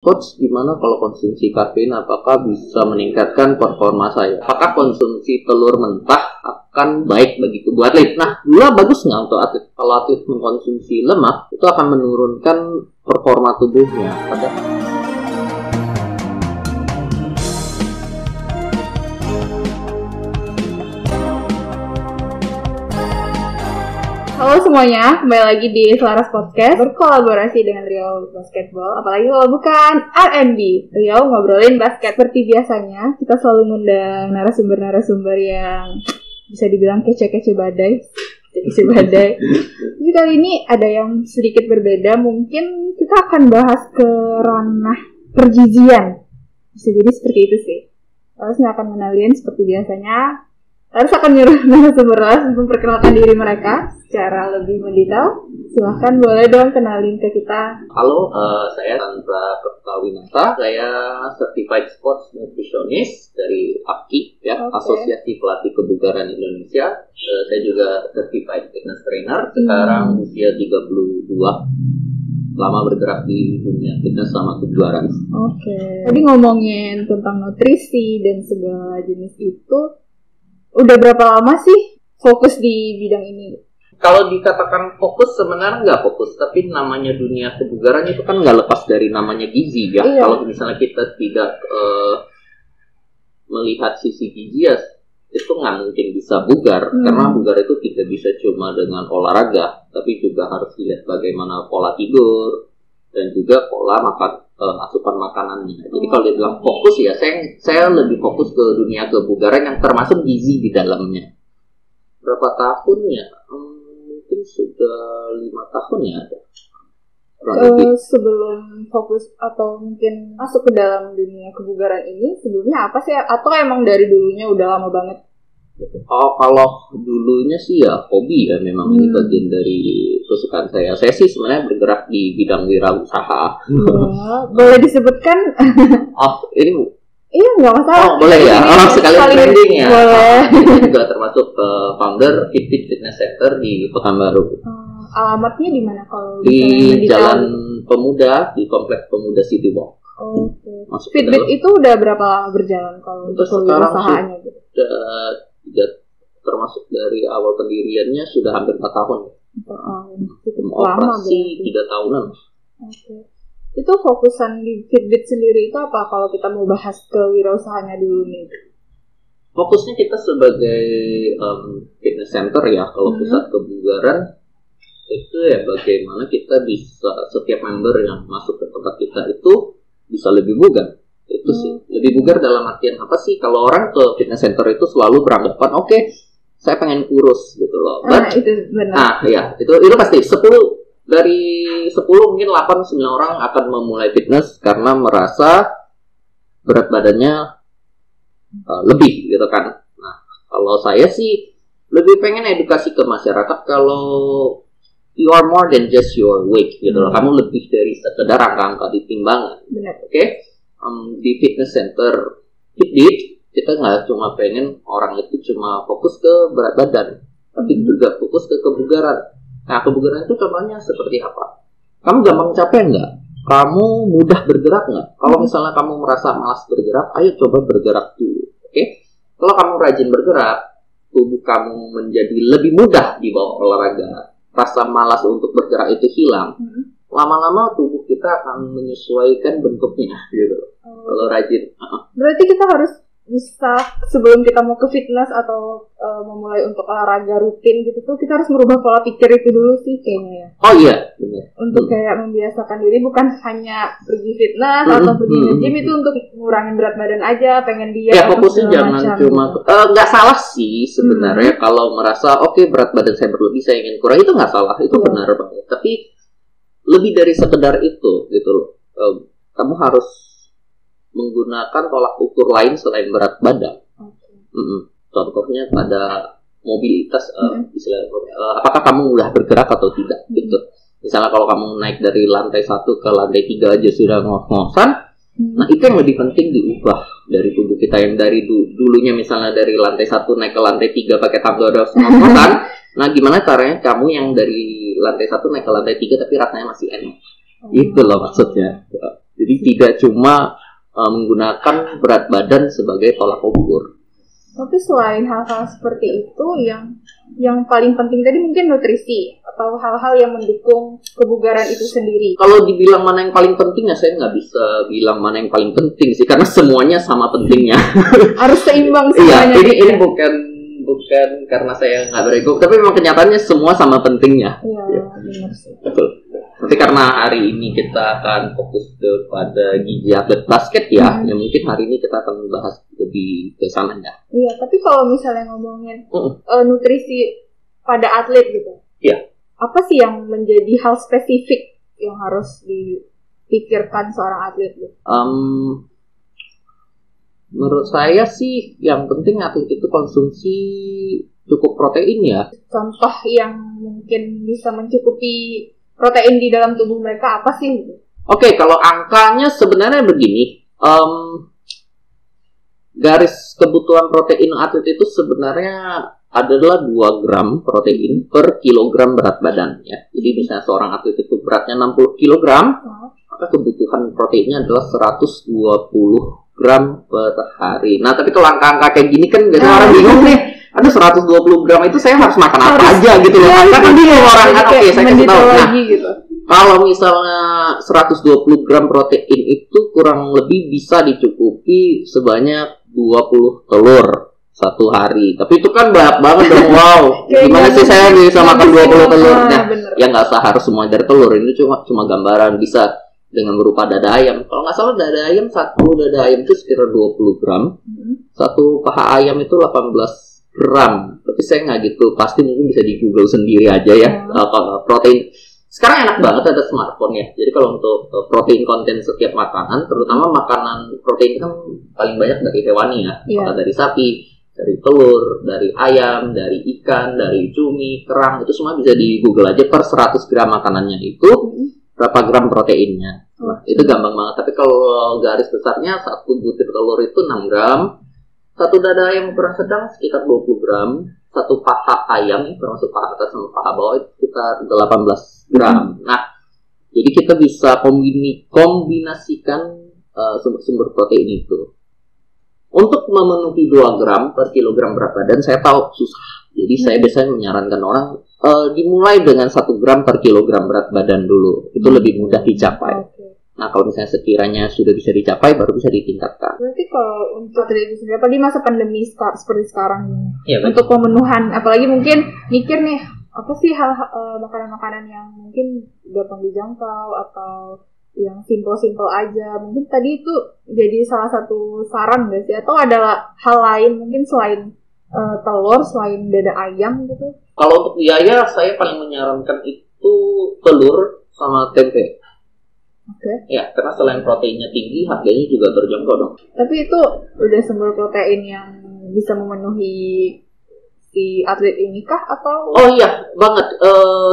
Coach, gimana kalau konsumsi kafein apakah bisa meningkatkan performa saya? Apakah konsumsi telur mentah akan baik bagi tubuh atlet? Nah, gula bagus nggak untuk atlet? Kalau atlet mengkonsumsi lemak, itu akan menurunkan performa tubuhnya. Halo semuanya, kembali lagi di Selaras Podcast berkolaborasi dengan Riau Basketball. Apalagi kalau bukan R&B, Riau ngobrolin basket. Seperti biasanya, kita selalu mengundang narasumber-narasumber yang bisa dibilang kece-kece badai. Tapi kali ini ada yang sedikit berbeda. Mungkin kita akan bahas ke ranah pergizian. Bisa jadi seperti itu sih. Lalu saya akan mengenalin seperti biasanya. Harus akan nyuruh narasumber memperkenalkan diri mereka secara lebih mendetail. Silahkan, boleh dong kenalin ke kita. Halo, saya Sandra Pertawinata. Saya Certified Sports Nutritionist dari APKI, ya, Asosiasi Pelatih Kebugaran Indonesia. Saya juga Certified Fitness Trainer. Sekarang usia 32. Lama bergerak di dunia fitness sama kebugaran. Tadi ngomongin tentang nutrisi dan segala jenis itu. Udah berapa lama sih fokus di bidang ini? Kalau dikatakan fokus, sebenarnya nggak fokus. Tapi namanya dunia kebugaran itu kan nggak lepas dari namanya gizi, ya. Iya. Kalau misalnya kita tidak melihat sisi gizi, ya, itu nggak mungkin bisa bugar. Karena bugar itu tidak bisa cuma dengan olahraga, tapi juga harus dilihat bagaimana pola tidur dan juga pola makan, asupan makanannya. Jadi kalau dia bilang fokus, ya saya lebih fokus ke dunia kebugaran yang termasuk gizi di dalamnya. Berapa tahun ya? Mungkin sudah 5 tahun ya ada. Sebelum fokus atau mungkin masuk ke dalam dunia kebugaran ini, sebelumnya apa sih? Atau emang dari dulunya udah lama banget? Oh, kalau dulunya sih ya hobi ya, memang ini bagian dari kesukaan saya. Saya sih sebenarnya bergerak di bidang wirausaha. Ya, boleh disebutkan? Oh, ini iya, nggak masalah. Oh, boleh ya. Oh, sekalian branding ya. Boleh. Saya juga termasuk founder Fitbit Fitness Center di Pekanbaru. Alamatnya di mana kalau di Jalan Pemuda, di Kompleks Pemuda City Walk. Fitbit itu udah berapa lama berjalan kalau untuk usahanya gitu? Sudah termasuk dari awal pendiriannya sudah hampir 4 tahun. Operasi 3 tahunan. Itu fokusan di Fitbit sendiri itu apa kalau kita mau bahas ke wirausahanya dulu nih? Fokusnya kita sebagai fitness center ya, kalau pusat kebugaran itu ya bagaimana kita bisa, setiap member yang masuk ke tempat kita itu bisa lebih bugar. Itu sih, lebih bugar dalam artian apa sih? Kalau orang ke fitness center itu selalu beranggapan oke, saya pengen kurus gitu loh. Itu benar. Nah, ya, itu pasti 10 mungkin 8-9 orang akan memulai fitness karena merasa berat badannya lebih gitu kan. Nah, kalau saya sih lebih pengen edukasi ke masyarakat kalau you are more than just your weight gitu loh. Kamu lebih dari sekedar angka-angka di timbangan. Oke? Di fitness center Fitbit kita nggak cuma pengen orang itu cuma fokus ke berat badan, tapi juga fokus ke kebugaran. Nah, kebugaran itu contohnya seperti apa? Kamu gampang capek nggak? Kamu mudah bergerak nggak? Kalau misalnya kamu merasa malas bergerak, ayo coba bergerak dulu. Oke? Kalau kamu rajin bergerak, tubuh kamu menjadi lebih mudah dibawa olahraga. Rasa malas untuk bergerak itu hilang. Lama-lama tubuh kita akan menyesuaikan bentuknya gitu. Kalau rajin. Berarti kita harus bisa, sebelum kita mau ke fitness atau memulai untuk olahraga rutin gitu tuh, kita harus merubah pola pikir itu dulu sih kayaknya ya. Oh iya, benar. Untuk kayak membiasakan diri, bukan hanya pergi fitness atau pergi nge-gym itu untuk ngurangin berat badan aja, pengen diet. Ya, fokusnya jangan cuma nggak salah sih sebenarnya kalau merasa oke, berat badan saya berlebih, saya ingin kurang, itu nggak salah, itu benar banget. Tapi lebih dari sekedar itu gitu loh. Kamu harus menggunakan tolak ukur lain selain berat badan. Contohnya pada mobilitas, apakah kamu mudah bergerak atau tidak gitu. Misalnya kalau kamu naik dari lantai 1 ke lantai 3 aja sudah ngos-ngosan, nah itu yang lebih penting diubah dari tubuh kita yang dari dulunya misalnya dari lantai 1 naik ke lantai 3 pakai tangga ngos-ngosan. Nah, gimana caranya kamu yang dari lantai 1 naik ke lantai 3 tapi rasanya masih enak? Itu loh maksudnya. Jadi tidak cuma menggunakan berat badan sebagai tolak ukur. Tapi selain hal-hal seperti itu, yang paling penting tadi mungkin nutrisi atau hal-hal yang mendukung kebugaran itu sendiri. Kalau dibilang mana yang paling penting ya saya nggak bisa bilang mana yang paling penting sih, karena semuanya sama pentingnya. Harus seimbang semuanya. Iya, ini bukan karena saya nggak berego, tapi memang kenyataannya semua sama pentingnya. Iya, benar sih. Betul. Tapi karena hari ini kita akan fokus kepada gizi atlet basket ya mungkin hari ini kita akan membahas lebih ke sana ya. Iya, tapi kalau misalnya ngomongin nutrisi pada atlet gitu, apa sih yang menjadi hal spesifik yang harus dipikirkan seorang atlet gitu? Menurut saya sih yang penting atlet itu konsumsi cukup protein ya. Contoh yang mungkin bisa mencukupi protein di dalam tubuh mereka apa sih? Oke, kalau angkanya sebenarnya begini, garis kebutuhan protein atlet itu sebenarnya adalah 2 gram protein per kilogram berat badan ya. Jadi misalnya seorang atlet itu beratnya 60 kg, maka kebutuhan proteinnya adalah 120 gram per hari. Nah, tapi kalau angka-angka kayak gini kan biasanya orang bingung nih. Ada 120 gram itu saya harus makan apa aja gitu loh. Kan bingung orang kan. Oke, saya kasih tahu. Nah, kalau misalnya 120 gram protein itu kurang lebih bisa dicukupi sebanyak 20 telur satu hari. Tapi itu kan banyak banget dong. Wow. Gimana sih saya bisa makan 20 telur? Nah, ya nggak usah harus semua dari telur. Ini cuma gambaran, bisa dengan berupa dada ayam. Kalau nggak salah dada ayam, satu dada ayam itu sekitar 20 gram. Satu paha ayam itu 18 gram, tapi saya nggak gitu pasti, mungkin bisa di Google sendiri aja ya. Protein sekarang enak banget ada smartphone ya, jadi kalau untuk protein konten setiap makanan, terutama makanan protein kan paling banyak dari hewani ya, dari sapi, dari telur, dari ayam, dari ikan, dari cumi, kerang, itu semua bisa di Google aja per 100 gram makanannya itu berapa gram proteinnya. Itu gampang banget. Tapi kalau garis besarnya satu butir telur itu 6 gram, satu dada ayam ukuran sedang sekitar 20 gram, satu paha ayam termasuk paha atas sama paha bawah itu sekitar 18 gram. Nah, jadi kita bisa kombinasikan sumber protein itu. Untuk memenuhi 2 gram per kilogram berat badan saya tahu susah. Jadi saya biasanya menyarankan orang dimulai dengan 1 gram per kilogram berat badan dulu. Itu lebih mudah dicapai. Nah, kalau misalnya sekiranya sudah bisa dicapai, baru bisa ditingkatkan. Berarti kalau untuk terjadi sebenarnya di masa pandemi seperti sekarang ini, untuk pemenuhan, apalagi mungkin mikir nih, apa sih hal makanan-makanan yang mungkin gampang dijangkau atau yang simple-simple aja, mungkin tadi itu jadi salah satu saran nggak sih? Atau ada hal lain mungkin selain telur, selain dada ayam gitu? Kalau untuk biaya, saya paling menyarankan itu telur sama tempe. Ya, karena selain proteinnya tinggi, harganya juga terjangkau dong. Tapi itu udah sumber protein yang bisa memenuhi si atlet ini kah atau? Oh iya, banget.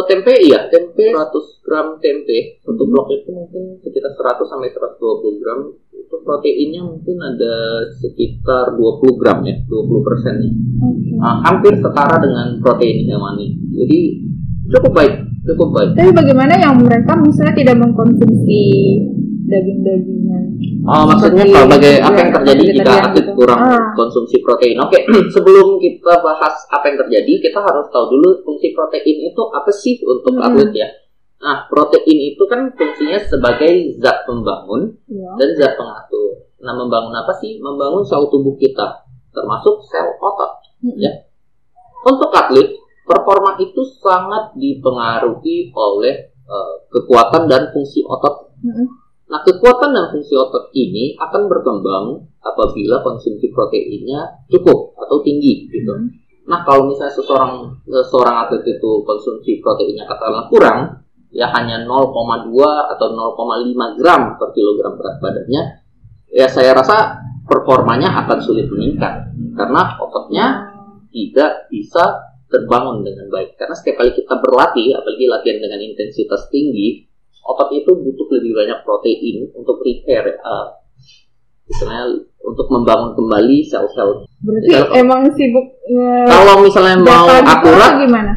Tempe 100 gram tempe. Untuk blok itu mungkin sekitar 100 sampai 120 gram. Itu proteinnya mungkin ada sekitar 20 gram ya, 20%-nya. Hampir setara dengan protein hewani. Jadi cukup baik. Tapi bagaimana yang mereka misalnya tidak mengkonsumsi daging-dagingan? Maksudnya apa yang terjadi jika atlet kurang konsumsi protein? Oke, sebelum kita bahas apa yang terjadi, kita harus tahu dulu fungsi protein itu apa sih untuk atlet ya. Nah, protein itu kan fungsinya sebagai zat pembangun dan zat pengatur. Nah, membangun apa sih? Membangun sel tubuh kita, termasuk sel otot. Ya. Untuk atlet, performa itu sangat dipengaruhi oleh kekuatan dan fungsi otot. Nah, kekuatan dan fungsi otot ini akan berkembang apabila konsumsi proteinnya cukup atau tinggi gitu. Nah, kalau misalnya seorang atlet itu konsumsi proteinnya katakanlah kurang, ya hanya 0,2 atau 0,5 gram per kilogram berat badannya, ya saya rasa performanya akan sulit meningkat karena ototnya tidak bisa terbangun dengan baik. Karena setiap kali kita berlatih, apalagi latihan dengan intensitas tinggi, otot itu butuh lebih banyak protein untuk repair, misalnya untuk membangun kembali sel-sel. Berarti emang sibuk kalau misalnya mau akurat gimana?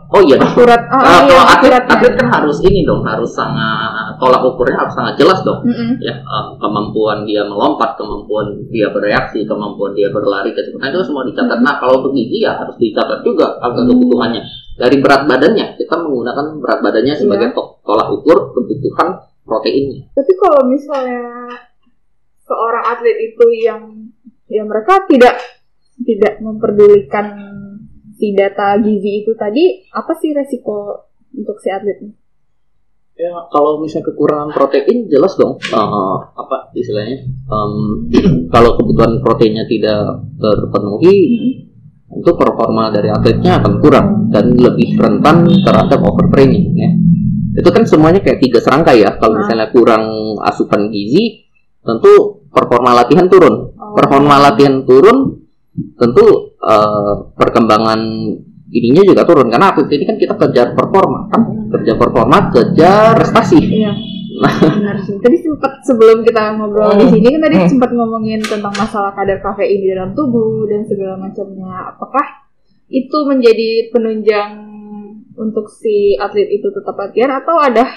Oh iya. Akurat. Kalau atlet kan harus ini dong, harus sangat tolak ukurnya harus sangat jelas dong. Ya, kemampuan dia melompat, kemampuan dia bereaksi, kemampuan dia berlari, kecepatan itu semua dicatat. Nah, kalau untuk gizi ya harus dicatat juga angka kebutuhannya. Dari berat badannya, kita menggunakan berat badannya sebagai tolak ukur kebutuhan proteinnya. Tapi kalau misalnya seorang atlet itu yang mereka tidak memperdulikan si data gizi itu tadi, apa sih resiko untuk si atletnya? Ya, kalau misalnya kekurangan protein jelas dong apa istilahnya kalau kebutuhan proteinnya tidak terpenuhi, itu performa dari atletnya akan kurang dan lebih rentan terhadap overtraining ya. Itu kan semuanya kayak 3 serangkai ya. Kalau misalnya kurang asupan gizi, tentu performa latihan turun. Performa latihan turun, tentu perkembangan ininya juga turun, karena atlet ini kan kita kejar performa kan, kejar prestasi. Iya. Nah, benar sih. Tadi sempat sebelum kita ngobrol di sini kan tadi sempat ngomongin tentang masalah kadar kafein di dalam tubuh dan segala macamnya. Apakah itu menjadi penunjang untuk si atlet itu tetap latihan, atau ada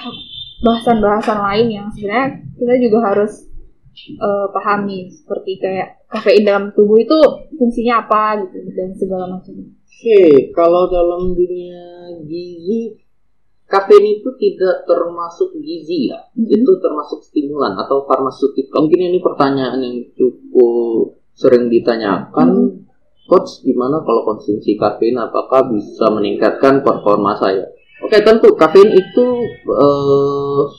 bahasan-bahasan lain yang sebenarnya kita juga harus pahami, seperti kayak kafein dalam tubuh itu fungsinya apa gitu dan segala macam. Oke, kalau dalam dunia gizi, kafein itu tidak termasuk gizi ya, itu termasuk stimulan atau farmaseutika. Mungkin ini pertanyaan yang cukup sering ditanyakan, coach, gimana kalau konsumsi kafein, apakah bisa meningkatkan performa saya? Oke, tentu kafein itu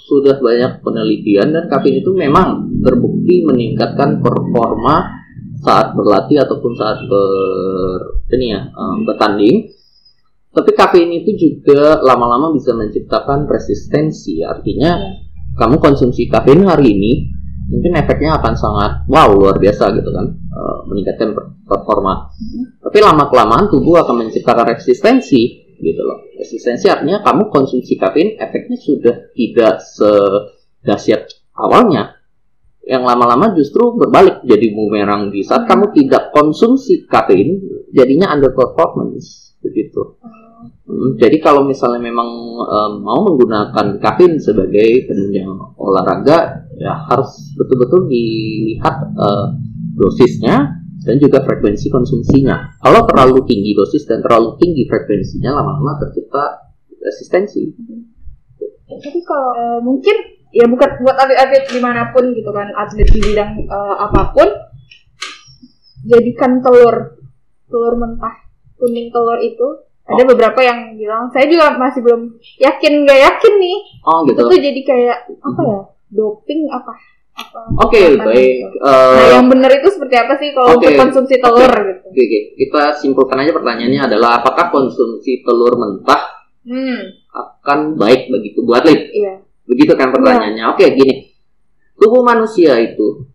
sudah banyak penelitian, dan kafein itu memang terbukti meningkatkan performa saat berlatih ataupun saat bertanding. Tapi kafein itu juga lama-lama bisa menciptakan resistensi. Artinya kamu konsumsi kafein hari ini, mungkin efeknya akan sangat luar biasa gitu kan, meningkatkan performa. Tapi lama-kelamaan tubuh akan menciptakan resistensi gitu loh. Resistensi artinya kamu konsumsi kafein, efeknya sudah tidak sedahsyat awalnya. Yang lama-lama justru berbalik jadi bumerang. Di saat kamu tidak konsumsi kafein, jadinya underperformance begitu. Jadi kalau misalnya memang mau menggunakan kafein sebagai penunjang olahraga, ya harus betul-betul dilihat dosisnya dan juga frekuensi konsumsinya. Kalau terlalu tinggi dosis dan terlalu tinggi frekuensinya, lama-lama tercipta resistensi. Tapi kalau mungkin ya bukan buat atlet-atlet dimanapun gitu kan, atlet di bidang apapun, jadikan telur mentah, kuning telur itu. Ada beberapa yang bilang, saya juga masih belum nggak yakin nih. Gitu. Itu jadi kayak apa ya, doping apa? Oke, baik. Nah, yang benar itu seperti apa sih kalau untuk konsumsi telur gitu? Oke. Kita simpulkan aja pertanyaannya adalah, apakah konsumsi telur mentah akan baik bagi tubuh atlet? Iya. Begitu kan pertanyaannya. Oke, gini. Tubuh manusia itu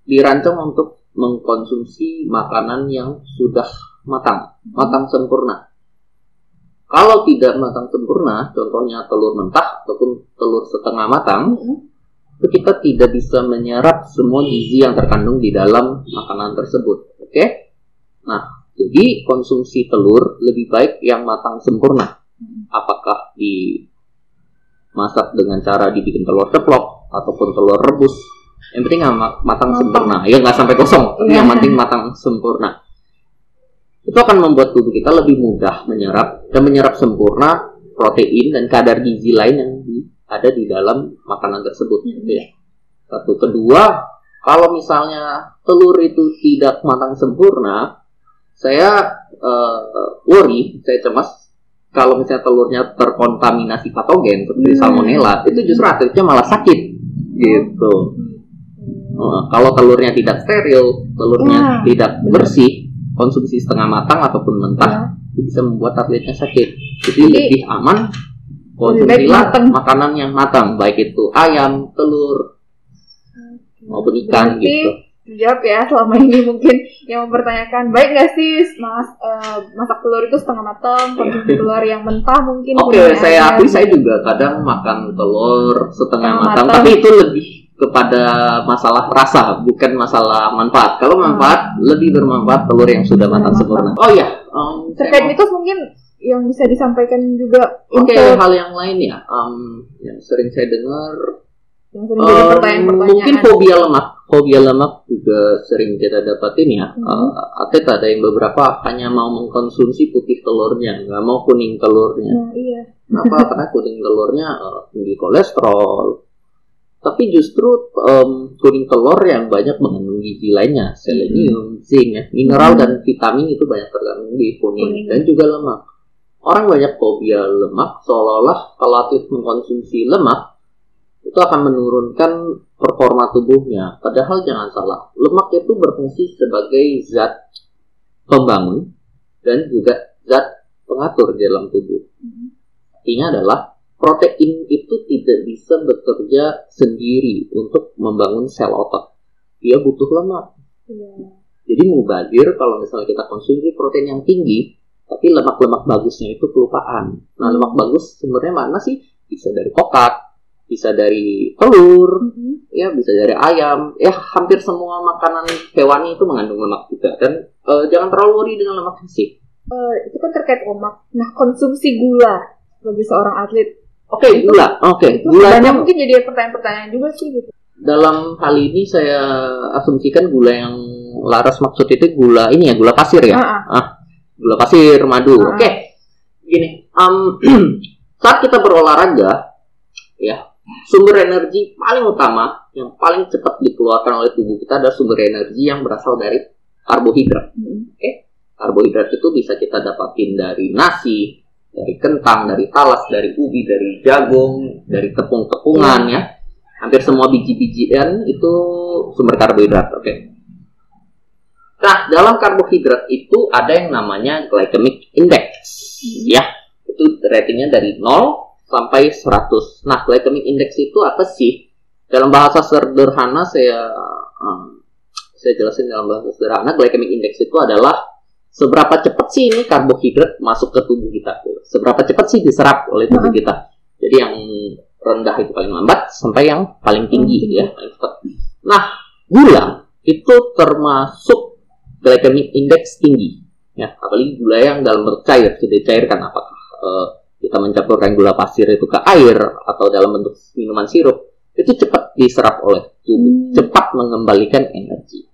dirancang untuk mengkonsumsi makanan yang sudah matang sempurna. Kalau tidak matang sempurna, contohnya telur mentah ataupun telur setengah matang, itu kita tidak bisa menyerap semua gizi yang terkandung di dalam makanan tersebut. Oke? Nah, jadi konsumsi telur lebih baik yang matang sempurna. Apakah dimasak dengan cara dibikin telur ceplok ataupun telur rebus, yang penting matang sempurna. Ya nggak sampai kosong, tapi yang penting matang sempurna. Itu akan membuat tubuh kita lebih mudah menyerap sempurna protein dan kadar gizi lain yang ada di dalam makanan tersebut. Ya. Satu. Kedua, kalau misalnya telur itu tidak matang sempurna, saya cemas kalau misalnya telurnya terkontaminasi patogen seperti salmonella, itu justru akhirnya malah sakit gitu. Kalau telurnya tidak steril, telurnya tidak bersih, konsumsi setengah matang ataupun mentah itu bisa membuat atletnya sakit. Jadi lebih aman konsumsilah makanan yang matang, baik itu ayam, telur maupun ikan. Berarti, gitu. Jawab ya, selama ini mungkin yang mempertanyakan, baik nggak sih masak telur itu setengah matang, konsumsi telur yang mentah mungkin. Saya juga kadang makan telur setengah matang, tapi itu lebih kepada masalah rasa, bukan masalah manfaat. Kalau manfaat, lebih bermanfaat telur yang sudah matang sempurna. Terkait mitos mungkin yang bisa disampaikan juga Oke, untuk hal yang lain ya, yang sering saya dengar, yang sering jadi pertanyaan-pertanyaan. mungkin fobia lemak juga sering kita dapatin ya. Atlet ada yang beberapa hanya mau mengkonsumsi putih telurnya, nggak mau kuning telurnya. Nah, iya. Kenapa? Karena kuning telurnya tinggi kolesterol. Tapi justru kuning telur yang banyak mengandung gizi lainnya, selenium, zinc, ya, mineral dan vitamin itu banyak terkandung di kuning dan juga lemak. Orang banyak fobia lemak, seolah-olah kalau aktif mengkonsumsi lemak itu akan menurunkan performa tubuhnya. Padahal jangan salah, lemak itu berfungsi sebagai zat pembangun dan juga zat pengatur di dalam tubuh. Artinya adalah protein itu tidak bisa bekerja sendiri untuk membangun sel otot. Dia butuh lemak. Jadi mubazir kalau misalnya kita konsumsi protein yang tinggi, tapi lemak-lemak bagusnya itu kelupaan. Nah, lemak bagus sebenarnya mana sih? Bisa dari kokak, bisa dari telur, ya bisa dari ayam. Ya hampir semua makanan hewani itu mengandung lemak juga. Dan jangan terlalu worry dengan lemak sih. Itu kan terkait lemak. Nah, konsumsi gula bagi seorang atlet. Gula. Gula banyak mungkin jadi pertanyaan-pertanyaan juga sih gitu. Dalam hal ini saya asumsikan gula yang Laras maksud itu gula ini ya, gula pasir ya. Gula pasir, madu. Gini, saat kita berolahraga, ya sumber energi paling utama yang paling cepat dikeluarkan oleh tubuh kita adalah sumber energi yang berasal dari karbohidrat. Karbohidrat itu bisa kita dapatin dari nasi, dari kentang, dari talas, dari ubi, dari jagung, dari tepung-tepungan ya. Hampir semua biji-bijian itu sumber karbohidrat. Nah, dalam karbohidrat itu ada yang namanya glycemic index. Ya, itu ratingnya dari 0 sampai 100. Nah, glycemic index itu apa sih? Dalam bahasa sederhana saya jelasin dalam bahasa sederhana, glycemic index itu adalah seberapa cepat sih ini karbohidrat masuk ke tubuh kita? Seberapa cepat sih diserap oleh tubuh kita? Jadi yang rendah itu paling lambat sampai yang paling tinggi ya, paling cepat. Nah, gula itu termasuk glycemic index tinggi. Ya, apalagi gula yang dalam bentuk cair, sudah dicairkan. Apakah kita mencampurkan gula pasir itu ke air atau dalam bentuk minuman sirup, itu cepat diserap oleh tubuh, cepat mengembalikan energi.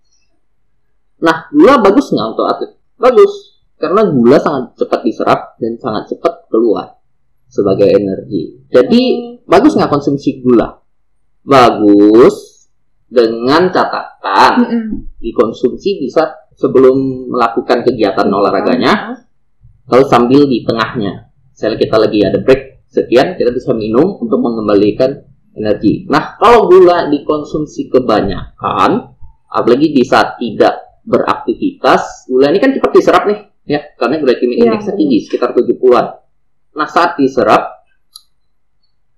Nah, gula bagus nggak untuk atlet? Bagus, karena gula sangat cepat diserap dan sangat cepat keluar sebagai energi. Jadi, bagus nggak konsumsi gula? Bagus, dengan catatan dikonsumsi bisa sebelum melakukan kegiatan olahraganya, kalau sambil di tengahnya. Misalnya kita lagi ada break sekian, kita bisa minum untuk mengembalikan energi. Nah, kalau gula dikonsumsi kebanyakan, apalagi di saat tidak beraktivitas, gula ini kan cepat diserap nih, ya, karena glycemic indexnya tinggi, sekitar 70-an. Nah, saat diserap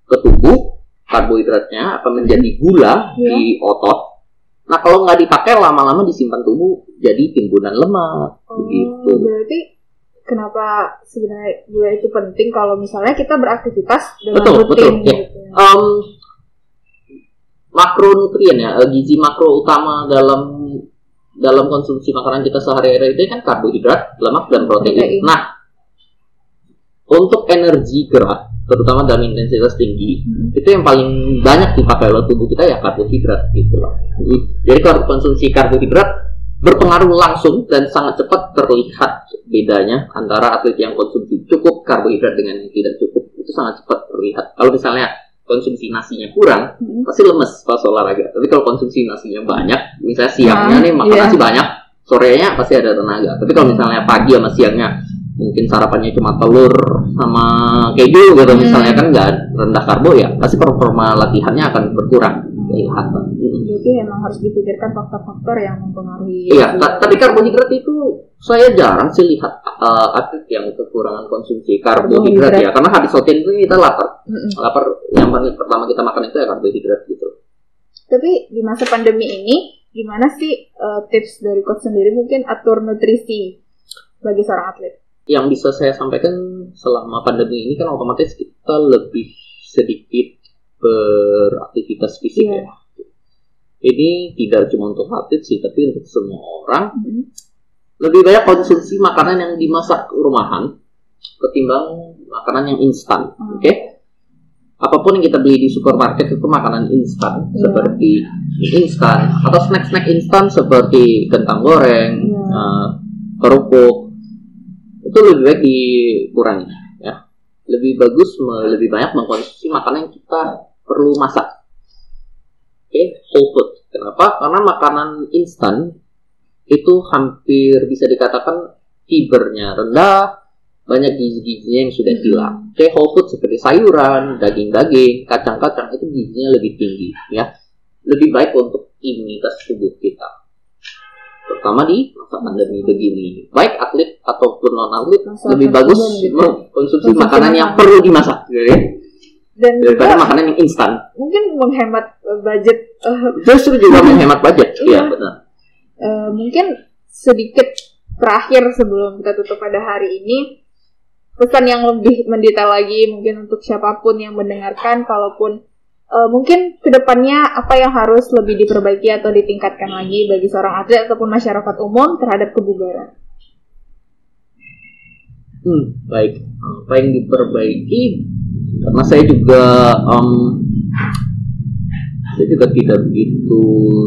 ke tubuh, karbohidratnya akan menjadi gula di otot. Nah, kalau nggak dipakai lama-lama disimpan tubuh jadi timbunan lemak. Begitu. Berarti kenapa sebenarnya gula itu penting kalau misalnya kita beraktivitas dengan rutin? Betul. Gitu. Makronutrien ya, gizi makro utama dalam konsumsi makanan kita sehari-hari itu kan karbohidrat, lemak, dan protein. Nah, untuk energi gerak, terutama dalam intensitas tinggi, itu yang paling banyak dipakai oleh tubuh kita ya karbohidrat gitu loh. Jadi kalau konsumsi karbohidrat berpengaruh langsung dan sangat cepat terlihat bedanya antara atlet yang konsumsi cukup karbohidrat dengan yang tidak cukup. Itu sangat cepat terlihat. Kalau misalnya konsumsi nasinya kurang, pasti lemes pas olahraga. Tapi kalau konsumsi nasinya banyak, misalnya siangnya nih makan nasi banyak, sorenya pasti ada tenaga. Tapi kalau misalnya pagi sama siangnya mungkin sarapannya cuma telur sama keju gitu misalnya, kan nggak rendah karbo, ya pasti performa latihannya akan berkurang kelihatan. Jadi emang harus dipikirkan faktor-faktor yang mempengaruhi. Iya, tapi karbohidrat itu saya jarang sih lihat atlet yang kekurangan konsumsi karbohidrat ya, karena habis latihan itu kita lapar. Yang paling pertama kita makan itu ya karbohidrat gitu. Tapi di masa pandemi ini gimana sih tips dari coach sendiri mungkin atur nutrisi bagi seorang atlet? Yang bisa saya sampaikan selama pandemi ini kan otomatis kita lebih sedikit beraktivitas fisik ya. Ini tidak cuma untuk atlet sih, tapi untuk semua orang. Lebih banyak konsumsi makanan yang dimasak rumahan, ketimbang makanan yang instan. Oke? Apapun yang kita beli di supermarket itu makanan instan, seperti mie instan atau snack-snack instan seperti kentang goreng, kerupuk, itu lebih baik dikurangi. Ya, lebih bagus, lebih banyak mengkonsumsi makanan yang kita perlu masak. Oke, whole food. Kenapa? Karena makanan instan itu hampir bisa dikatakan fibernya rendah, banyak gizi-gizinya yang sudah hilang. Kayak whole food seperti sayuran, daging-daging, kacang-kacang itu gizinya lebih tinggi, ya. Lebih baik untuk imunitas tubuh kita. Terutama di masa pandemi begini. Baik atlet ataupun non-atlet lebih bagus mengkonsumsi makanan yang perlu dimasak, gitu ya. Dan daripada makanan yang instan. Mungkin menghemat budget. Justru juga menghemat budget, ya benar. Mungkin sedikit terakhir sebelum kita tutup pada hari ini, pesan yang lebih mendetail lagi mungkin untuk siapapun yang mendengarkan, kalaupun mungkin kedepannya apa yang harus lebih diperbaiki atau ditingkatkan lagi bagi seorang atlet ataupun masyarakat umum terhadap kebugaran. Baik, apa yang diperbaiki? Karena saya juga tidak begitu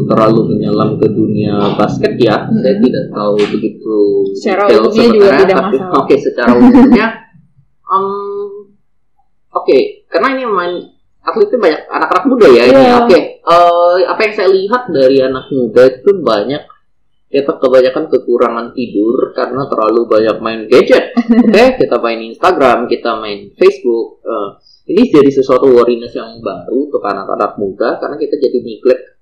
terlalu menyelam ke dunia basket ya. Saya tidak tahu begitu secara umumnya juga tidak masalah. Oke, secara umumnya karena ini main atletnya banyak anak-anak muda ya ini. Apa yang saya lihat dari anak muda itu banyak kebanyakan kekurangan tidur karena terlalu banyak main gadget. Kita main Instagram, kita main Facebook. Ini jadi sesuatu worriness yang baru untuk anak-anak muda karena kita jadi neglect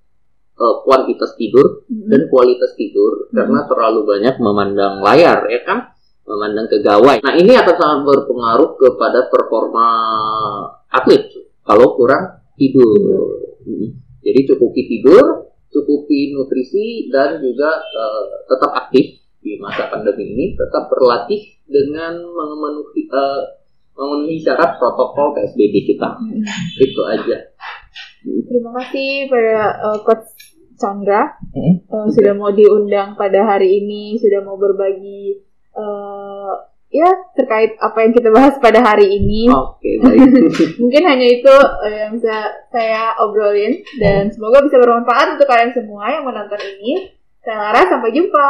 kuantitas tidur dan kualitas tidur karena terlalu banyak memandang layar, ya kan, memandang ke gawai. Nah, ini akan sangat berpengaruh kepada performa atlet kalau kurang tidur. Jadi cukupi tidur, cukupi nutrisi, dan juga tetap aktif di masa pandemi ini, tetap berlatih dengan memenuhi syarat protokol PSBB kita. Itu aja. Terima kasih pada Coach Chandra sudah mau diundang pada hari ini, sudah mau berbagi terkait apa yang kita bahas pada hari ini. Oke, baik. Mungkin hanya itu yang bisa saya obrolin, dan semoga bisa bermanfaat untuk kalian semua yang menonton ini. Saya Lara, sampai jumpa.